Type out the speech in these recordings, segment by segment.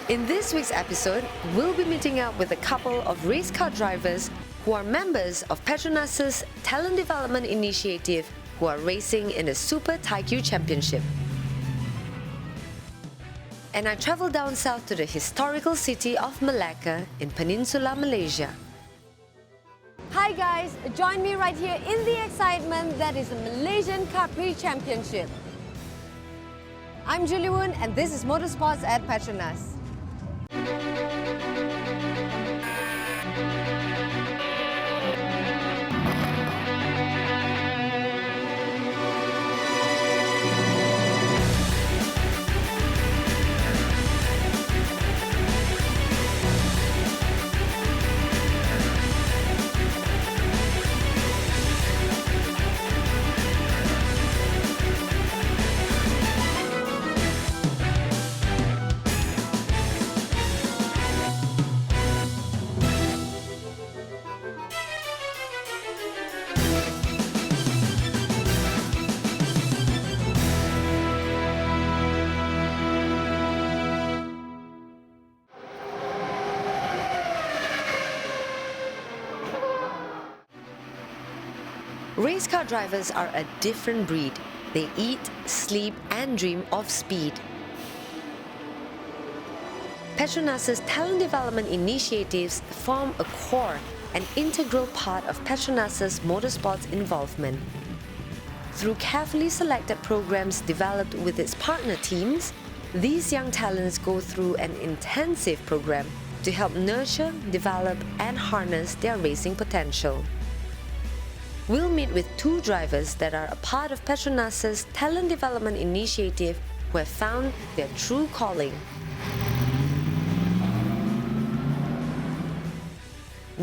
In this week's episode, we'll be meeting up with a couple of race car drivers who are members of PETRONAS' Talent Development Initiative who are racing in the Super THRU Championship. And I travelled down south to the historical city of Melaka in Peninsula, Malaysia. Hi guys, join me right here in the excitement that is the Malaysian Prix Championship. I'm Woon and this is Motorsports at PETRONAS. Race car drivers are a different breed. They eat, sleep and dream of speed. PETRONAS' talent development initiatives form a core and integral part of PETRONAS' motorsports involvement. Through carefully selected programs developed with its partner teams, these young talents go through an intensive program to help nurture, develop and harness their racing potential. We'll meet with two drivers that are a part of PETRONAS' Talent Development Initiative who have found their true calling.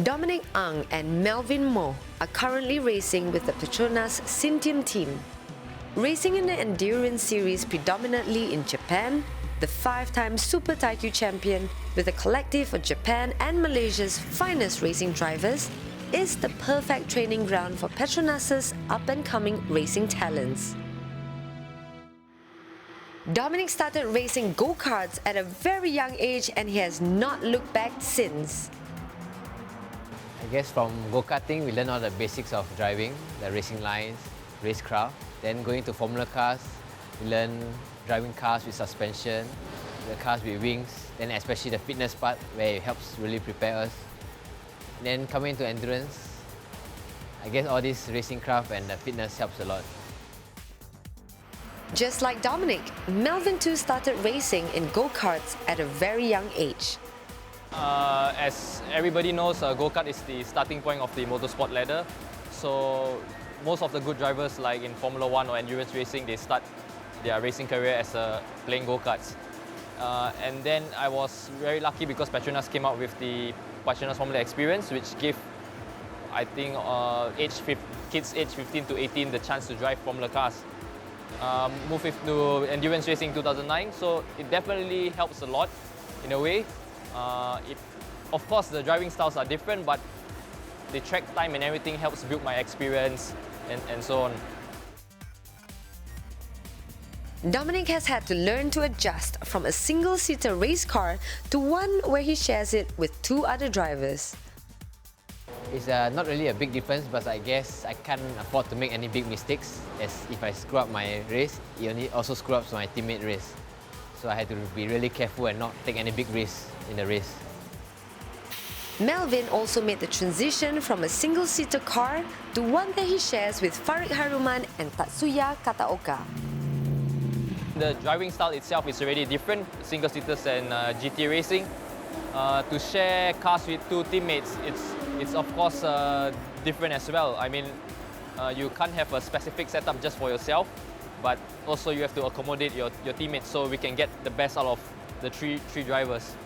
Dominic and Melvin are currently racing with the PETRONAS Syntium Team. Racing in the endurance series predominantly in Japan, the 5-time Super THRU champion with a collective of Japan and Malaysia's finest racing drivers, is the perfect training ground for PETRONAS' up-and-coming racing talents. Dominic started racing go-karts at a very young age and he has not looked back since. I guess from go-karting we learn all the basics of driving, the racing lines, racecraft. Then going to Formula cars, we learn driving cars with suspension, the cars with wings, then especially the fitness part where it helps really prepare us. Then coming into endurance, I guess all this racing craft and the fitness helps a lot. Just like Dominic, Melvin too started racing in go-karts at a very young age. As everybody knows, go-kart is the starting point of the motorsport ladder. So most of the good drivers like in Formula 1 or endurance racing, they start their racing career as playing go-karts. And then I was very lucky because PETRONAS came out with the PETRONAS Formula Xperience, which gave, I think, kids aged 15 to 18 the chance to drive Formula cars. Moved to endurance racing in 2009, so it definitely helps a lot in a way. Of course, the driving styles are different, but the track time and everything helps build my experience and so on. Dominic has had to learn to adjust from a single-seater race car to one where he shares it with two other drivers. It's not really a big difference, but I guess I can't afford to make any big mistakes, as if I screw up my race, it also screw up my teammate race. So I had to be really careful and not take any big risks in the race. Melvin also made the transition from a single-seater car to one that he shares with Farid Haruman and Tatsuya Kataoka. The driving style itself is already different, single-seaters and GT racing. To share cars with two teammates, it's of course different as well. I mean, you can't have a specific setup just for yourself, but also you have to accommodate your teammates so we can get the best out of the three drivers.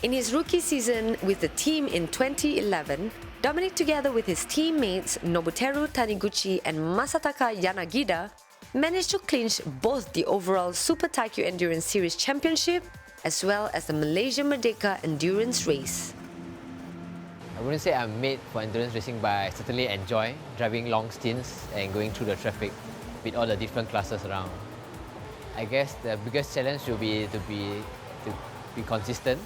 In his rookie season with the team in 2011, Dominic, together with his teammates Nobuteru Taniguchi and Masataka Yanagida, managed to clinch both the overall Super THRU Endurance Series Championship as well as the Malaysia Merdeka Endurance Race. I wouldn't say I'm made for endurance racing, but I certainly enjoy driving long stints and going through the traffic with all the different classes around. I guess the biggest challenge will be to be consistent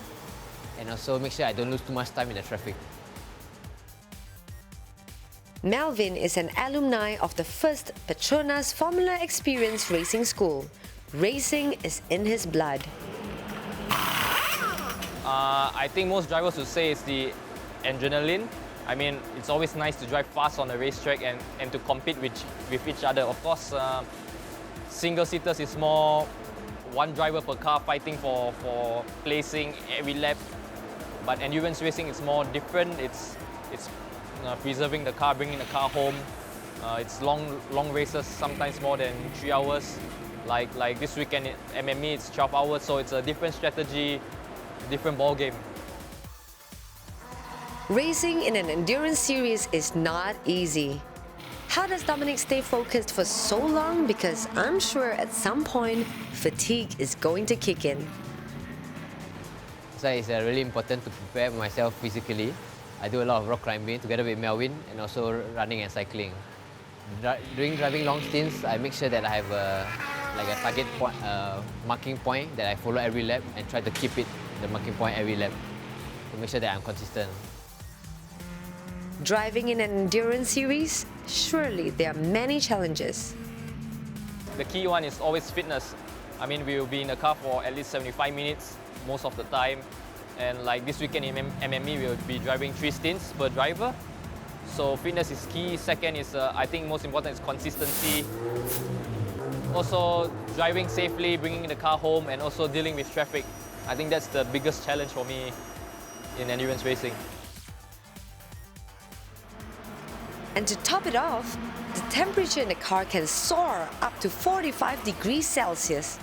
and also make sure I don't lose too much time in the traffic. Melvin is an alumni of the first PETRONAS Formula Xperience racing school. Racing is in his blood. I think most drivers would say it's the adrenaline. I mean, it's always nice to drive fast on the racetrack and to compete with each other. Of course, single-seaters is more one driver per car fighting for placing every lap. But endurance racing is more different. It's preserving the car, bringing the car home. It's long races, sometimes more than 3 hours. Like this weekend at MME, it's 12 hours, so it's a different strategy, different ball game. Racing in an endurance series is not easy. How does Dominic stay focused for so long? Because I'm sure at some point, fatigue is going to kick in. So it's really important to prepare myself physically. I do a lot of rock climbing together with Melvin and also running and cycling. During driving long stints, I make sure that I have a target point, marking point that I follow every lap and try to keep it the marking point every lap to make sure that I'm consistent. Driving in an endurance series, surely there are many challenges. The key one is always fitness. I mean, we will be in the car for at least 75 minutes most of the time. And like this weekend in MME, we will be driving 3 stints per driver. So fitness is key. Second is, I think most important is consistency. Also driving safely, bringing the car home, and also dealing with traffic. I think that's the biggest challenge for me in endurance racing. And to top it off, the temperature in the car can soar up to 45 degrees Celsius.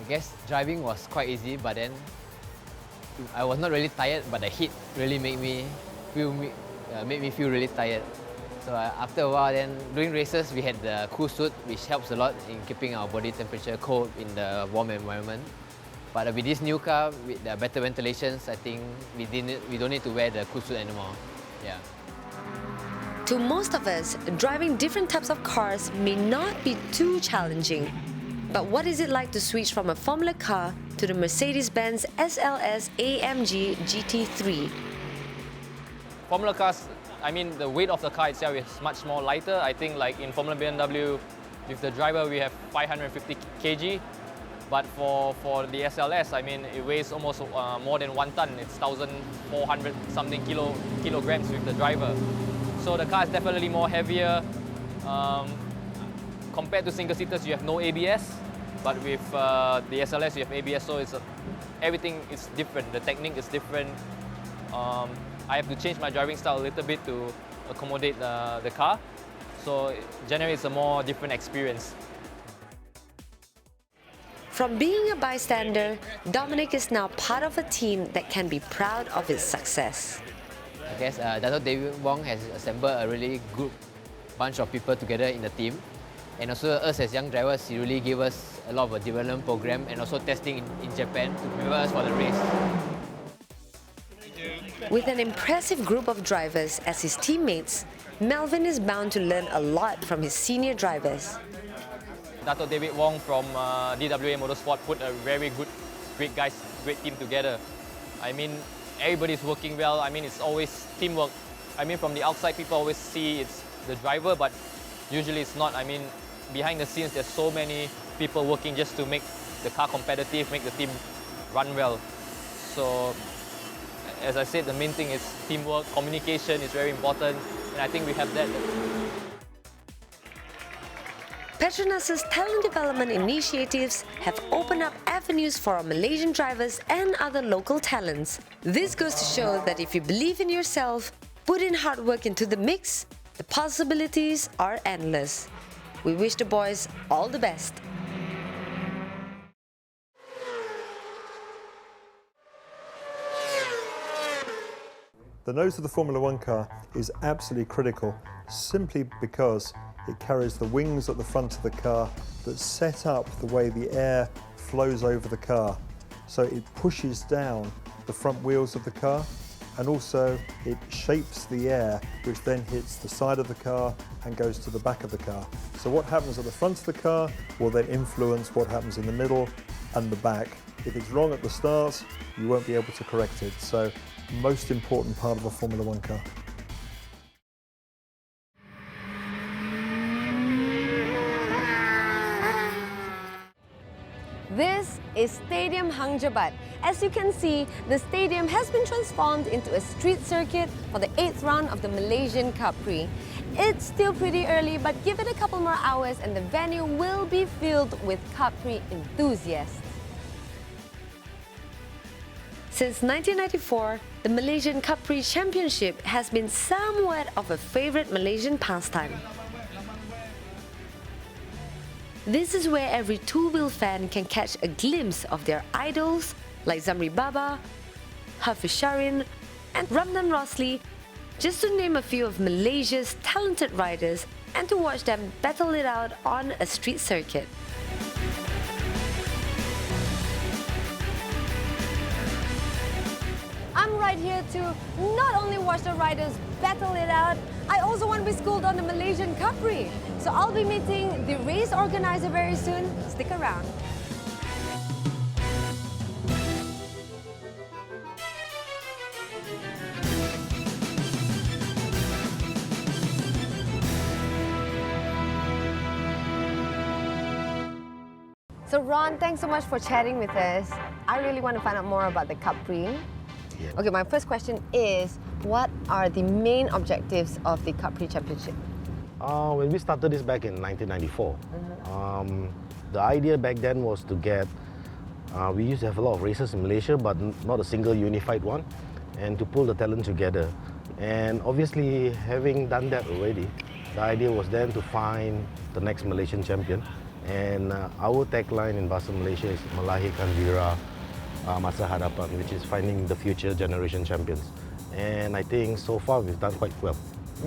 I guess driving was quite easy, but then I was not really tired, but the heat really made me feel really tired. So after a while, then during races, we had the cool suit, which helps a lot in keeping our body temperature cold in the warm environment. But with this new car, with the better ventilations, I think we don't need to wear the cool suit anymore. Yeah. To most of us, driving different types of cars may not be too challenging. But what is it like to switch from a Formula car to the Mercedes-Benz SLS AMG GT3? Formula cars, I mean, the weight of the car itself is much more lighter. I think like in Formula BMW, with the driver, we have 550 kg. But for the SLS, I mean, it weighs almost more than 1 ton. It's 1,400 something kilograms with the driver. So the car is definitely more heavier. Compared to single-seaters, you have no ABS. But with the SLS, you have ABS, so everything is different. The technique is different. I have to change my driving style a little bit to accommodate the car. So generally, it's a more different experience. From being a bystander, Dominic is now part of a team that can be proud of its success. I guess David Wong has assembled a really good bunch of people together in the team. And also us as young drivers, he really gave us a lot of a development program and also testing in Japan to prepare us for the race. With an impressive group of drivers as his teammates, Melvin is bound to learn a lot from his senior drivers. David Wong from DWA Motorsport put a very great team together. I mean, everybody's working well. I mean, it's always teamwork. I mean, from the outside, people always see it's the driver, but usually it's not. I mean, behind the scenes, there's so many people working just to make the car competitive, make the team run well. So, as I said, the main thing is teamwork, communication is very important, and I think we have that. PETRONAS's talent development initiatives have opened up avenues for our Malaysian drivers and other local talents. This goes to show that if you believe in yourself, put in hard work into the mix, the possibilities are endless. We wish the boys all the best. The nose of the Formula One car is absolutely critical, simply because it carries the wings at the front of the car that set up the way the air flows over the car. So it pushes down the front wheels of the car and also it shapes the air, which then hits the side of the car and goes to the back of the car. So what happens at the front of the car will then influence what happens in the middle and the back. If it's wrong at the start, you won't be able to correct it. So, most important part of a Formula One car. This is Stadium Hang Jebat. As you can see, the stadium has been transformed into a street circuit for the 8th round of the Malaysian Cup Prix. It's still pretty early, but give it a couple more hours and the venue will be filled with Cup Prix enthusiasts. Since 1994, the Malaysian Cup Prix Championship has been somewhat of a favorite Malaysian pastime. This is where every two-wheel fan can catch a glimpse of their idols like Zamri Baba, Hafiz Sharin and Ramdan Rosli, just to name a few of Malaysia's talented riders, and to watch them battle it out on a street circuit. I'm right here to not only watch the riders battle it out, I also want to be schooled on the Malaysian Cup Prix. So I'll be meeting the race organizer very soon. Stick around. So Ron, thanks so much for chatting with us. I really want to find out more about the Cup Prix. Okay, my first question is, what are the main objectives of the Cup Prix Championship? When we started this back in 1994, the idea back then was to get, we used to have a lot of races in Malaysia, but not a single unified one, and to pull the talent together. And obviously, having done that already, the idea was then to find the next Malaysian champion. And our tagline in Bahasa Malaysia is Melahirkan Wira Masa Hadapan, which is finding the future generation champions. And I think so far we've done quite well.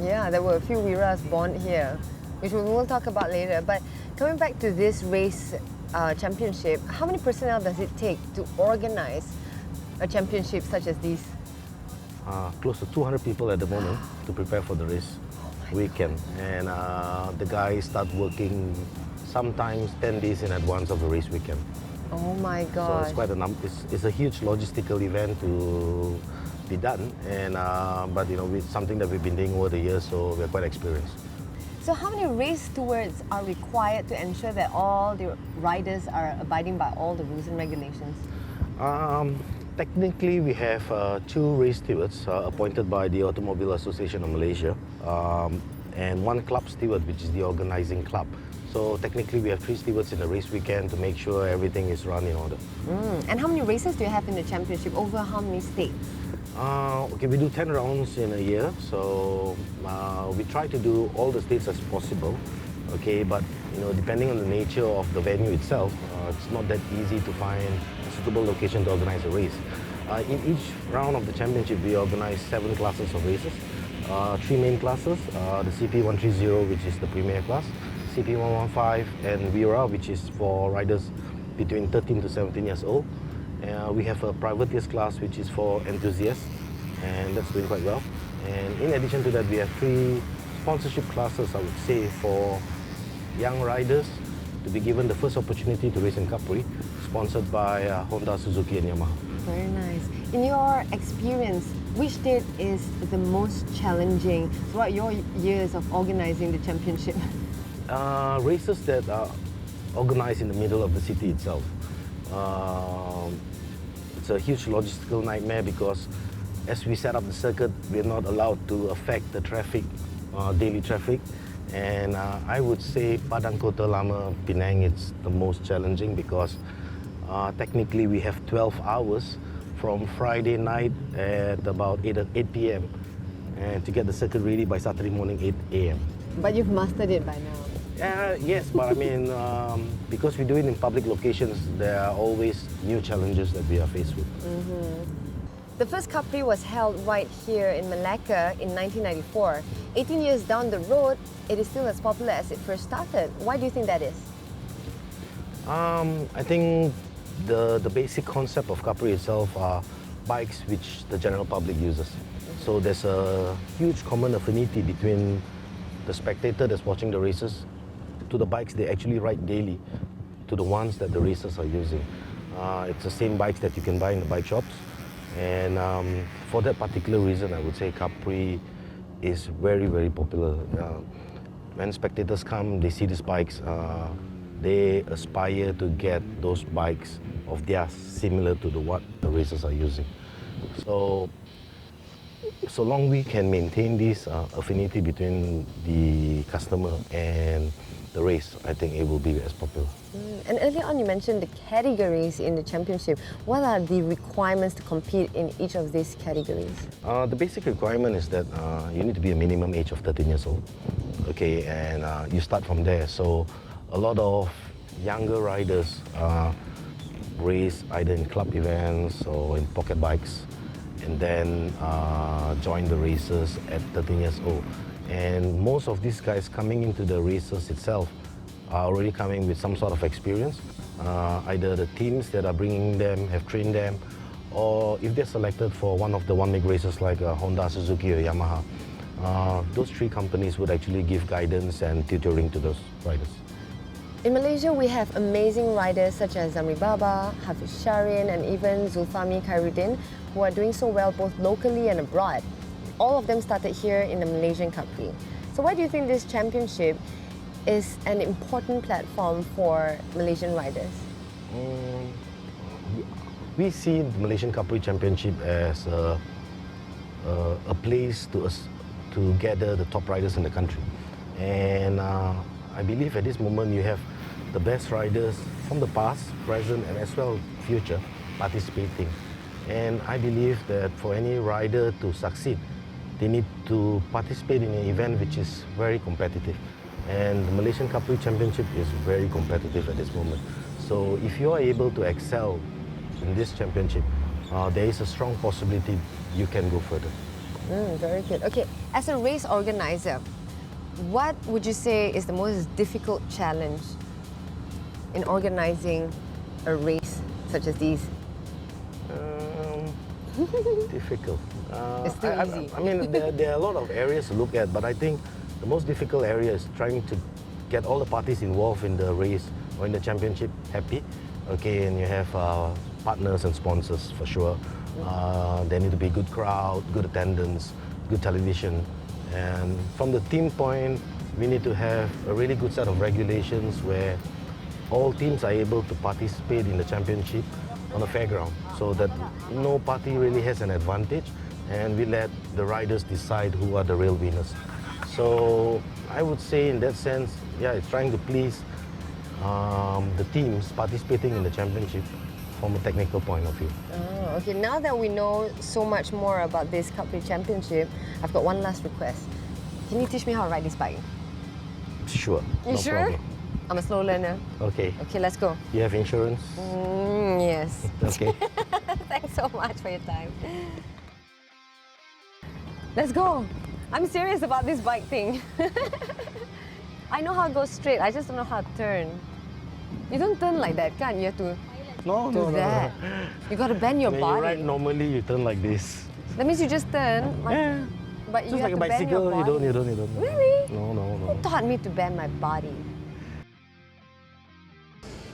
Yeah, there were a few Wiras born here, which we will talk about later. But coming back to this race championship, how many personnel does it take to organize a championship such as these? Close to 200 people at the moment to prepare for the race weekend. And the guys start working sometimes 10 days in advance of the race weekend. Oh my God! So it's quite a it's a huge logistical event to be done, and but you know, it's something that we've been doing over the years, so we're quite experienced. So how many race stewards are required to ensure that all the riders are abiding by all the rules and regulations? Technically, we have 2 race stewards appointed by the Automobile Association of Malaysia, and 1 club steward, which is the organizing club. So technically, we have 3 stewards in the race weekend to make sure everything is run in order. And how many races do you have in the championship? Over how many states? Okay, we do 10 rounds in a year, so we try to do all the states as possible. Okay, but you know, depending on the nature of the venue itself, it's not that easy to find a suitable location to organize a race. In each round of the championship, we organize 7 classes of races. 3 main classes: the CP130, which is the premier class, CP115 and Wira, which is for riders between 13 to 17 years old. We have a privateers class, which is for enthusiasts, and that's doing quite well. And in addition to that, we have 3 sponsorship classes, I would say, for young riders to be given the first opportunity to race in Cup Prix, sponsored by Honda, Suzuki and Yamaha. Very nice. In your experience, which state is the most challenging throughout your years of organizing the championship? Races that are organized in the middle of the city itself. It's a huge logistical nightmare because as we set up the circuit, we're not allowed to affect the traffic, daily traffic. And I would say Padang Kota Lama, Penang, it's the most challenging because technically we have 12 hours from Friday night at about 8 p.m. and to get the circuit ready by Saturday morning 8 a.m. But you've mastered it by now. Yes, but I mean, because we do it in public locations, there are always new challenges that we are faced with. The first Cup Prix was held right here in Melaka in 1994. 18 years down the road, it is still as popular as it first started. Why do you think that is? I think the basic concept of Cup Prix itself are bikes which the general public uses. So there's a huge common affinity between the spectator that's watching the races to the bikes they actually ride daily to the ones that the racers are using. It's the same bikes that you can buy in the bike shops. And for that particular reason, I would say Prix is very, very popular. When spectators come, they see these bikes, they aspire to get those bikes of theirs similar to what the racers are using. So long we can maintain this affinity between the customer and the race, I think it will be as popular. And earlier on you mentioned the categories in the championship. What are the requirements to compete in each of these categories? The basic requirement is that you need to be a minimum age of 13 years old. Okay, and you start from there. So a lot of younger riders race either in club events or in pocket bikes and then join the races at 13 years old. And most of these guys coming into the races itself are already coming with some sort of experience. Either the teams that are bringing them have trained them, or if they're selected for one of the one-make races like Honda, Suzuki or Yamaha, those three companies would actually give guidance and tutoring to those riders. In Malaysia, we have amazing riders such as Zamri Baba, Hafiz Sharin and even Zulfami Khairuddin who are doing so well both locally and abroad. All of them started here in the Malaysian Prix. So why do you think this championship is an important platform for Malaysian riders? We see the Malaysian Prix Championship as a place to gather the top riders in the country. And I believe at this moment you have the best riders from the past, present and as well future participating. And I believe that for any rider to succeed, they need to participate in an event which is very competitive. And the Malaysian Prix Championship is very competitive at this moment. So if you are able to excel in this championship, there is a strong possibility you can go further. Very good. Okay, as a race organizer, what would you say is the most difficult challenge in organizing a race such as these? Difficult. It's too easy. I mean, there are a lot of areas to look at, but I think the most difficult area is trying to get all the parties involved in the race or in the championship happy. Okay, and you have partners and sponsors for sure. There need to be good crowd, good attendance, good television. And from the team point, we need to have a really good set of regulations where all teams are able to participate in the championship on a fair ground so that no party really has an advantage and we let the riders decide who are the real winners. So I would say in that sense, yeah, it's trying to please the teams participating in the championship from a technical point of view. Oh, okay, now that we know so much more about this Prix Championship, I've got one last request. Can you teach me how to ride this bike? Sure. You no sure? Problem. I'm a slow learner. Okay. Okay, let's go. You have insurance? Yes. Okay. Thanks so much for your time. Let's go. I'm serious about this bike thing. I know how to go straight, I just don't know how to turn. You don't turn like that, can't you? Have to No. You got to bend your When body. you ride normally, you turn like this. That means you just turn. Yeah. But you Just have like a to bend your bicycle, body. you don't. Really? No. Who taught me to bend my body?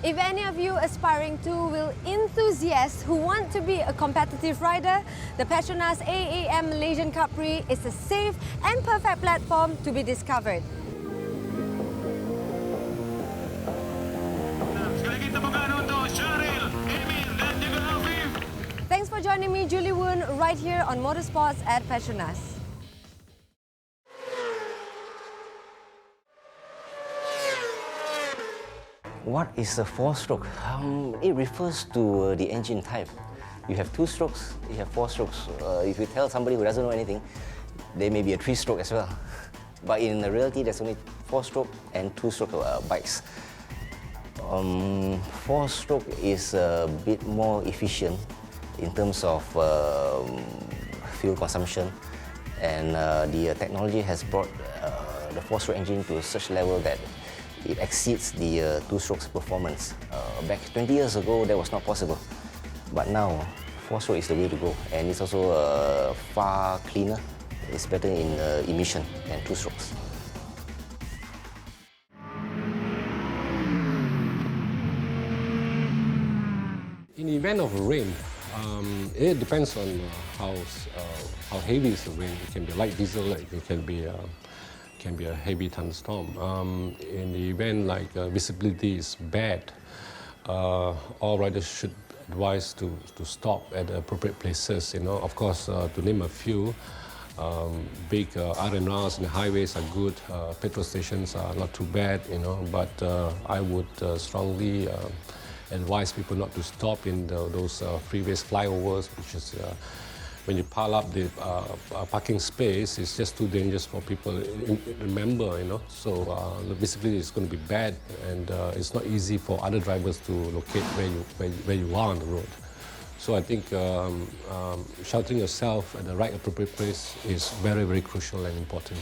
If any of you aspiring two-wheel enthusiasts who want to be a competitive rider, the PETRONAS AAM Malaysian Prix is a safe and perfect platform to be discovered. Thanks for joining me, Julie Woon, right here on Motorsports at PETRONAS. What is a four-stroke? It refers to the engine type. You have two strokes, you have four strokes. If you tell somebody who doesn't know anything, there may be a three-stroke as well. But in reality, there's only four-stroke and two-stroke bikes. Four-stroke is a bit more efficient in terms of fuel consumption, and the technology has brought the four-stroke engine to such level that it exceeds the two-strokes performance. Back 20 years ago, that was not possible. But now, 4-stroke is the way to go, and it's also far cleaner. It's better in emission than 2 strokes. In the event of rain, it depends on how heavy is the rain. It can be light drizzle, it can be a heavy thunderstorm. In the event like visibility is bad, all riders should advise to stop at the appropriate places. You know, of course, to name a few, big R&Rs and highways are good. Petrol stations are not too bad. You know, but I would strongly advise people not to stop in those freeways, flyovers, which is when you pile up the parking space, it's just too dangerous for people. Remember, you know, so the visibility is going to be bad, and it's not easy for other drivers to locate where you are on the road. So I think sheltering yourself at the right appropriate place is very, very crucial and important.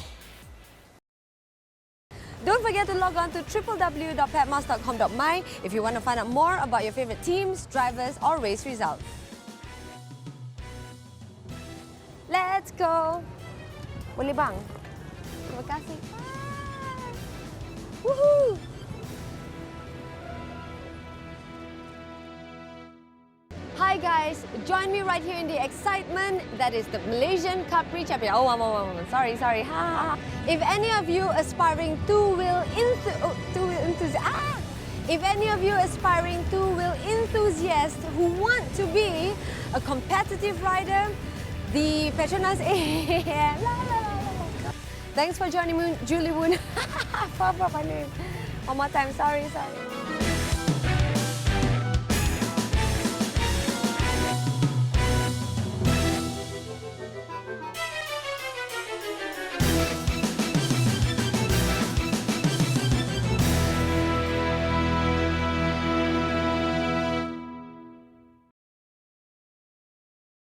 Don't forget to log on to www.petmas.com.my if you want to find out more about your favorite teams, drivers, or race results. Let's go! Boleh bang? Terima kasih. Woohoo! Hi guys, join me right here in the excitement that is the Malaysian Prix Champion. Oh, sorry. If any of you aspiring two-wheel enthusiasts who want to be a competitive rider, the PETRONAS Thanks for joining me, Julie Woon. One more time, sorry.